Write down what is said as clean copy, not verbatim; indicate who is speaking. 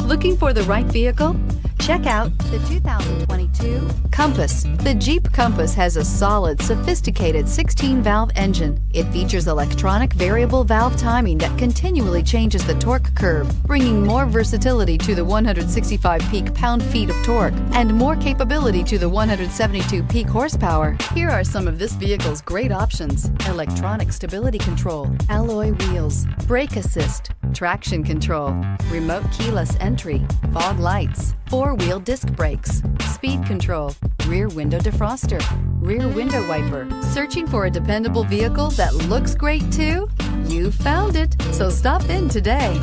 Speaker 1: Looking for the right vehicle? Check out the 2022 Compass. The Jeep Compass has a solid, sophisticated 16-valve engine. It features electronic variable valve timing that continually changes the torque curve, bringing more versatility to the 165 peak pound-feet of torque and more capability to the 172 peak horsepower. Here are some of this vehicle's great options: electronic stability control, alloy wheels, brake assist, traction control, remote keyless entry, fog lights, four-wheel disc brakes, speed control, rear window defroster, rear window wiper. Searching for a dependable vehicle that looks great too? You found it, so stop in today.